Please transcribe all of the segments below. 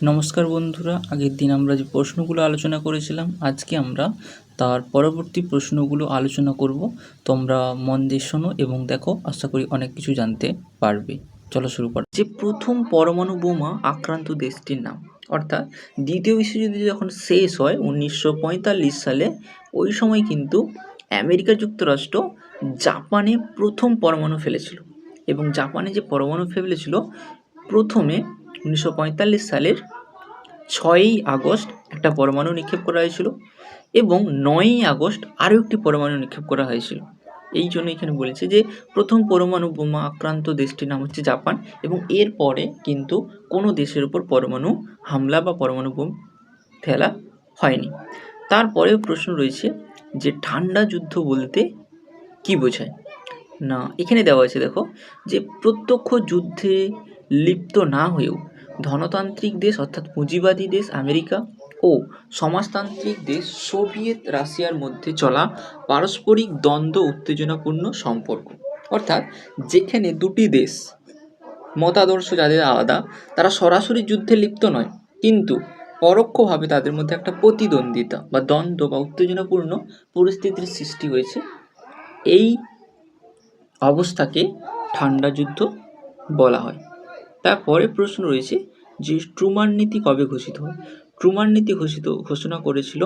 নমস্কার বন্ধুরা, আগের দিন আমরা যে প্রশ্নগুলো আলোচনা করেছিলাম আজকে আমরা তার পরবর্তী প্রশ্নগুলো আলোচনা করব। তোমরা মন দিয়ে শোনো এবং দেখো, আশা করি অনেক কিছু জানতে পারবে। চলো শুরু করা। যে প্রথম পরমাণু বোমা আক্রান্ত দেশটির নাম, অর্থাৎ দ্বিতীয় বিশ্বযুদ্ধ যখন শেষ হয় 1945 সালে, ওই সময় কিন্তু আমেরিকা যুক্তরাষ্ট্র জাপানে প্রথম পরমাণু ফেলেছিল। এবং জাপানে যে পরমাণু ফেলেছিল প্রথমে 1945 সালের 6ই আগস্ট একটা পরমাণু নিক্ষেপ করা হয়েছিল এবং 9ই আগস্ট আরও একটি পরমাণু নিক্ষেপ করা হয়েছিল। এই জন্য এখানে বলেছে যে প্রথম পরমাণু বোমা আক্রান্ত দেশটির নাম হচ্ছে জাপান, এবং এরপরে কিন্তু কোনো দেশের উপর পরমাণু হামলা বা পরমাণু বোম ফেলা হয়নি। তারপরে প্রশ্ন রয়েছে যে ঠান্ডা যুদ্ধ বলতে কি বোঝায় না, এখানে দেওয়া আছে দেখো, যে প্রত্যক্ষ যুদ্ধে লিপ্ত না হয়েও ধনতান্ত্রিক দেশ অর্থাৎ পুঁজিবাদী দেশ আমেরিকা ও সমাজতান্ত্রিক দেশ সোভিয়েত রাশিয়ার মধ্যে চলা পারস্পরিক দ্বন্দ্ব উত্তেজনাপূর্ণ সম্পর্ক, অর্থাৎ যেখানে দুটি দেশ মতাদর্শ যাদের আলাদা, তারা সরাসরি যুদ্ধে লিপ্ত নয়, কিন্তু পরোক্ষভাবে তাদের মধ্যে একটা প্রতিদ্বন্দ্বিতা বা দ্বন্দ্ব বা উত্তেজনাপূর্ণ পরিস্থিতির সৃষ্টি হয়েছে। এই অবস্থাকে ঠান্ডা যুদ্ধ বলা হয়। তারপরে প্রশ্ন রয়েছে যে ট্রুমান নীতি কবে ঘোষিত হয়। ট্রুমান নীতি ঘোষণা করেছিল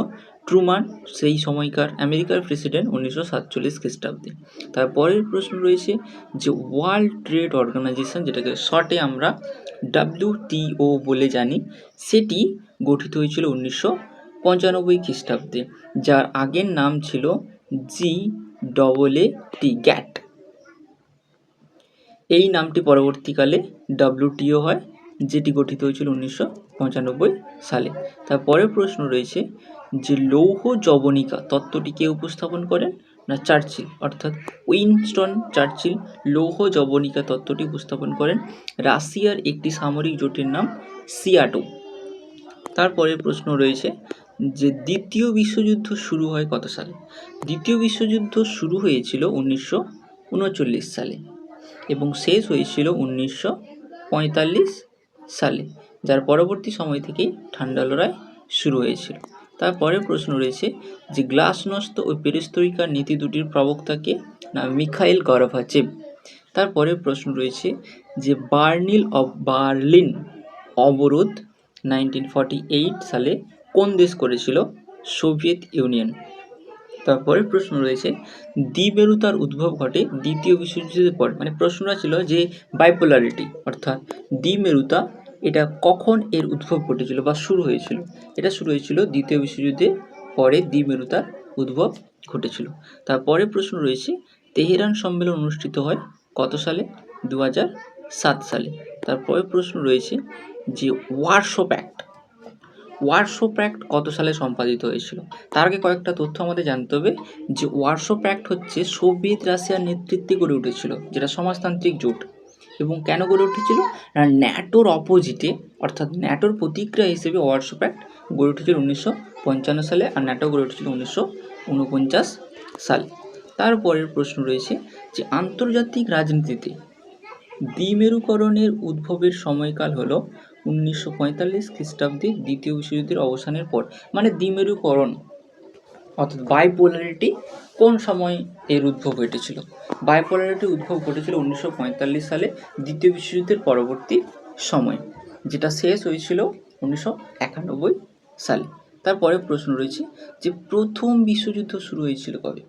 ট্রুমান, সেই সময়কার আমেরিকার প্রেসিডেন্ট, 1947 খ্রিস্টাব্দে। তারপরের প্রশ্ন রয়েছে যে ওয়ার্ল্ড ট্রেড অর্গানাইজেশন, যেটাকে শর্টে আমরা WTO বলে জানি, সেটি গঠিত হয়েছিল 1995 খ্রিস্টাব্দে, যার আগের নাম ছিল GAAT, গ্যাট। এই নামটি পরবর্তীকালে WTO হয়, যেটি গঠিত হয়েছিল 1995 সালে। তারপরের প্রশ্ন রয়েছে যে লৌহ যবনিকা তত্ত্বটি কে উপস্থাপন করেন না চার্চিল, অর্থাৎ উইনস্টন চার্চিল লৌহ যবনিকা তত্ত্বটি উপস্থাপন করেন রাশিয়ার একটি সামরিক জোটের নাম সিয়াটো। তারপরের প্রশ্ন রয়েছে যে দ্বিতীয় বিশ্বযুদ্ধ শুরু হয় কত সালে। দ্বিতীয় বিশ্বযুদ্ধ শুরু হয়েছিল 1939 সালে এবং শেষ হয়েছিল 1945 সালে, যার পরবর্তী সময় থেকেই ঠান্ডা লড়াই শুরু হয়েছিল। তারপরে প্রশ্ন রয়েছে যে গ্লাসনস্ত ও পেরেস্ত্রয়িকার নীতি দুটির প্রবক্তাকে না মিখাইল গর্বাচেভ। তারপরে প্রশ্ন রয়েছে যে বার্লিন অবরোধ 1948 সালে কোন দেশ করেছিল, সোভিয়েত ইউনিয়ন। তারপরে প্রশ্ন রয়েছে দ্বিমেরুতার উদ্ভব ঘটে দ্বিতীয় বিশ্বযুদ্ধের পর, মানে প্রশ্নটা ছিল যে বাইপোলারিটি অর্থাৎ দ্বিমেরুতা, এটা কখন এর উদ্ভব ঘটেছিল বা শুরু হয়েছিল। এটা শুরু হয়েছিল দ্বিতীয় বিশ্বযুদ্ধের পরে দ্বিমেরুতার উদ্ভব ঘটেছিল। তারপরে প্রশ্ন রয়েছে তেহরান সম্মেলন অনুষ্ঠিত হয় কত সালে, 2007 সালে। তারপরে প্রশ্ন রয়েছে যে ওয়ারশো প্যাক্ট কত সালে সম্পাদিত হয়েছিল। তার আগে কয়েকটা তথ্য আমাদের জানতে হবে যে ওয়ারশো প্যাক্ট হচ্ছে সোভিয়েত রাশিয়ার নেতৃত্বে গড়ে উঠেছিল, যেটা সমাজতান্ত্রিক জোট। এবং কেন গড়ে উঠেছিল না ন্যাটোর অপোজিটে, অর্থাৎ ন্যাটোর প্রতিক্রিয়া হিসেবে ওয়ারশো প্যাক্ট গড়ে উঠেছিল 1955 সালে, আর ন্যাটো গড়ে উঠেছিল 1949 সালে। তারপরের প্রশ্ন রয়েছে যে আন্তর্জাতিক রাজনীতিতে দ্বিমেরুকরণের উদ্ভবের সময়কাল হলো 1945 খ্রিস্টাব্দে দ্বিতীয় বিশ্বযুদ্ধের অবসানের পর। মানে দ্বিমেরুকরণ অর্থাৎ বাইপোলারিটি কোন সময় এর উদ্ভব ঘটেছিল। বাইপোলারিটি উদ্ভব ঘটেছিল 1945 সালে দ্বিতীয় বিশ্বযুদ্ধের পরবর্তী সময়, যেটা শেষ হয়েছিল 1991 সালে। তারপরে প্রশ্ন রয়েছে যে প্রথম বিশ্বযুদ্ধ শুরু হয়েছিল কবে।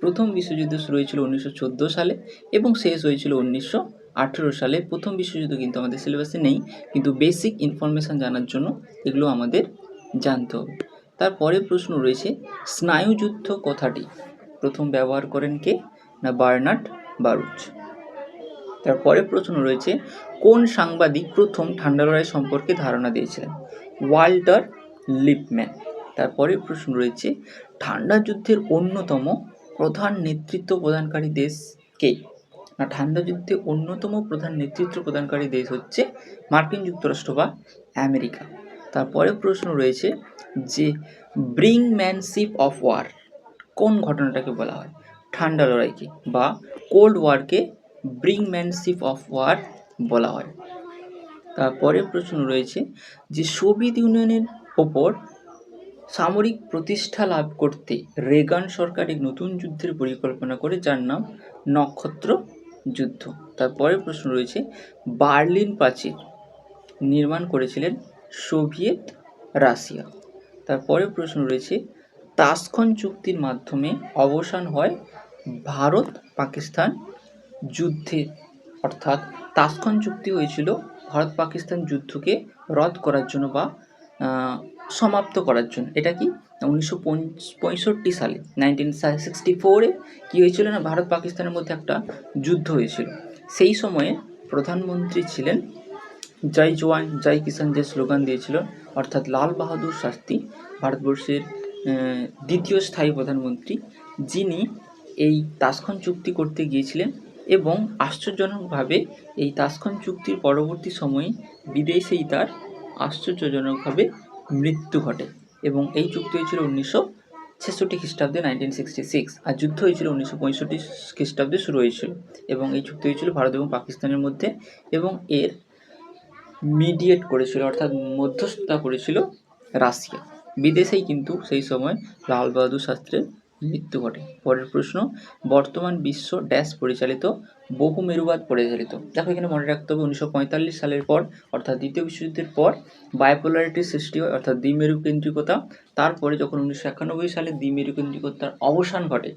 প্রথম বিশ্বযুদ্ধ শুরু হয়েছিল 1914 সালে এবং শেষ হয়েছিল 1918 সালে। প্রথম বিশ্বযুদ্ধ কিন্তু আমাদের সিলেবাসে নেই, কিন্তু বেসিক ইনফরমেশান জানার জন্য এগুলো আমাদের জানতে হবে। তারপরে প্রশ্ন রয়েছে স্নায়ুযুদ্ধ কথাটি প্রথম ব্যবহার করেন কে না বার্নার্ড বারুচ। তারপরে প্রশ্ন রয়েছে কোন সাংবাদিক প্রথম ঠান্ডা লড়াই সম্পর্কে ধারণা দিয়েছিলেন, ওয়াল্টার লিপম্যান। তারপরে প্রশ্ন রয়েছে ঠান্ডা যুদ্ধের অন্যতম প্রধান নেতৃত্ব প্রদানকারী দেশ কে না ঠান্ডা যুদ্ধে অন্যতম প্রধান নেতৃত্ব প্রদানকারী দেশ হচ্ছে মার্কিন যুক্তরাষ্ট্র বা আমেরিকা। তারপরে প্রশ্ন রয়েছে যে ব্রিংম্যানশিপ অফ ওয়ার কোন ঘটনাটাকে বলা হয়, ঠান্ডা লড়াইকে বা কোল্ড ওয়ারকে ব্রিংম্যানশিপ অফ ওয়ার বলা হয়। তারপরে প্রশ্ন রয়েছে যে সোভিয়েত ইউনিয়নের ওপর সামরিক প্রতিষ্ঠা লাভ করতে রেগান সরকার এক নতুন যুদ্ধের পরিকল্পনা করে, যার নাম নক্ষত্র যুদ্ধ। তারপরে প্রশ্ন রয়েছে বার্লিন প্রাচীর নির্মাণ করেছিলেন সোভিয়েত রাশিয়া। তারপরে প্রশ্ন রয়েছে তাসখন্দ চুক্তির মাধ্যমে অবসান হয় ভারত পাকিস্তান যুদ্ধে, অর্থাৎ তাসখন্দ চুক্তি হয়েছিল ভারত পাকিস্তান যুদ্ধকে রদ করার জন্য বা সমাপ্ত করার জন্য। এটা কি 1965 সালে 1964 কী হয়েছিল না, ভারত পাকিস্তানের মধ্যে একটা যুদ্ধ হয়েছিল। সেই সময়ে প্রধানমন্ত্রী ছিলেন জয় জওয়ান জয় কিষাণ, যে স্লোগান দিয়েছিল, অর্থাৎ লাল বাহাদুর শাস্ত্রী, ভারতবর্ষের দ্বিতীয় স্থায়ী প্রধানমন্ত্রী, যিনি এই তাসখন্দ চুক্তি করতে গিয়েছিলেন। এবং আশ্চর্যজনকভাবে এই তাসখন্দ চুক্তির পরবর্তী সময়ে বিদেশেই তার আশ্চর্যজনকভাবে মৃত্যু ঘটে। এবং এই চুক্তি হয়েছিল 1966 খ্রিস্টাব্দে 1966, আর যুদ্ধ হয়েছিল 1965 খ্রিস্টাব্দে শুরু হয়েছিল। এবং এই চুক্তি হয়েছিল ভারত এবং পাকিস্তানের মধ্যে, এবং এর মিডিয়েট করেছিল, অর্থাৎ মধ্যস্থতা করেছিল রাশিয়া। বিদেশেই কিন্তু সেই সময় লাল বাহাদুর শাস্ত্রীর মৃত্যু ঘটে। পরের প্রশ্ন, বর্তমান বিশ্ব ড্যাশ পরিচালিত, বহু মেরুবাদ পরিচালিত। দেখো এখানে মনে রাখতে হবে 1945 সালের পর, অর্থাৎ দ্বিতীয় বিশ্বযুদ্ধের পর বায়োপোলারিটির সৃষ্টি হয়, অর্থাৎ দ্বিমেরু কেন্দ্রিকতা। তারপরে যখন 1991 সালে দ্বিমেরু কেন্দ্রিকতার অবসান ঘটে,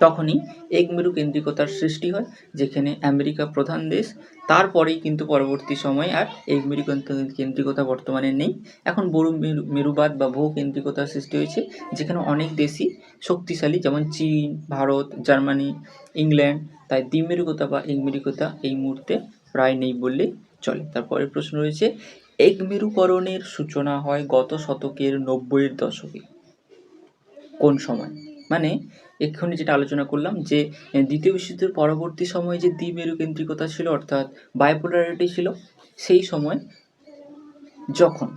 তখনই একমেরু কেন্দ্রিকতার সৃষ্টি হয়, যেখানে আমেরিকা প্রধান দেশ। তারপরেই কিন্তু পরবর্তী সময়ে আর একমেরু কেন্দ্রিকতা বর্তমানে নেই। এখন বহু মেরুবাদ বা বহু কেন্দ্রিকতার সৃষ্টি হয়েছে, যেখানে অনেক দেশই শক্তিশালী, যেমন চীন, ভারত, জার্মানি, ইংল্যান্ড। তাই দ্বিমেরুকতা বা একমেরুকতা এই মুহূর্তে প্রায় নেই বললেই চলে। তারপরে প্রশ্ন রয়েছে একমেরুকরণের সূচনা হয় গত শতকের 90-এর দশকে। কোন সময়? মানে এক্ষুনি যেটা আলোচনা করলাম, যে দ্বিতীয় বিশ্বযুদ্ধের পরবর্তী সময়ে যে দ্বিমেরু কেন্দ্রিকতা ছিল, অর্থাৎ বায়োপোলারিটি ছিল, সেই সময় যখন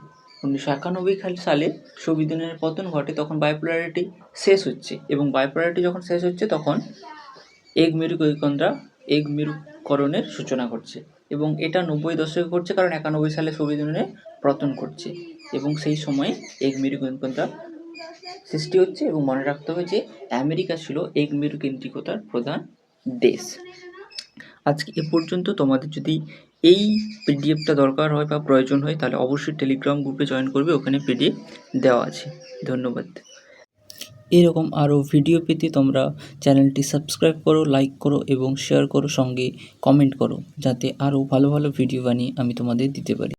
1991 সালে সোভিয়েত ইউনিয়নের পতন ঘটে, তখন বায়োপোলারিটি শেষ হচ্ছে। এবং বায়োপোলারিটি যখন শেষ হচ্ছে, তখন একমেরুকরণের সূচনা ঘটছে। এবং এটা 90 দশকে ঘটছে, কারণ 91 সালে সোভিয়েত ইউনিয়নের পতন ঘটছে, এবং সেই সময়ে একমেরু কেন্দ্রিকতা সৃষ্টি হচ্ছে। এবং মনে রাখতে হবে যে আমেরিকা ছিল একমেরু কেন্দ্রিকতার প্রধান দেশ। আজকে এ পর্যন্ত। তোমাদের যদি এই পিডিএফটা দরকার হয় বা প্রয়োজন হয়, তাহলে অবশ্যই টেলিগ্রাম গ্রুপে জয়েন করবে, ওখানে পিডিএফ দেওয়া আছে। ধন্যবাদ। এরকম আরও ভিডিও পেতে তোমরা চ্যানেলটি সাবস্ক্রাইব করো, লাইক করো এবং শেয়ার করো, সঙ্গে কমেন্ট করো, যাতে আরও ভালো ভালো ভিডিও বানিয়ে আমি তোমাদের দিতে পারি।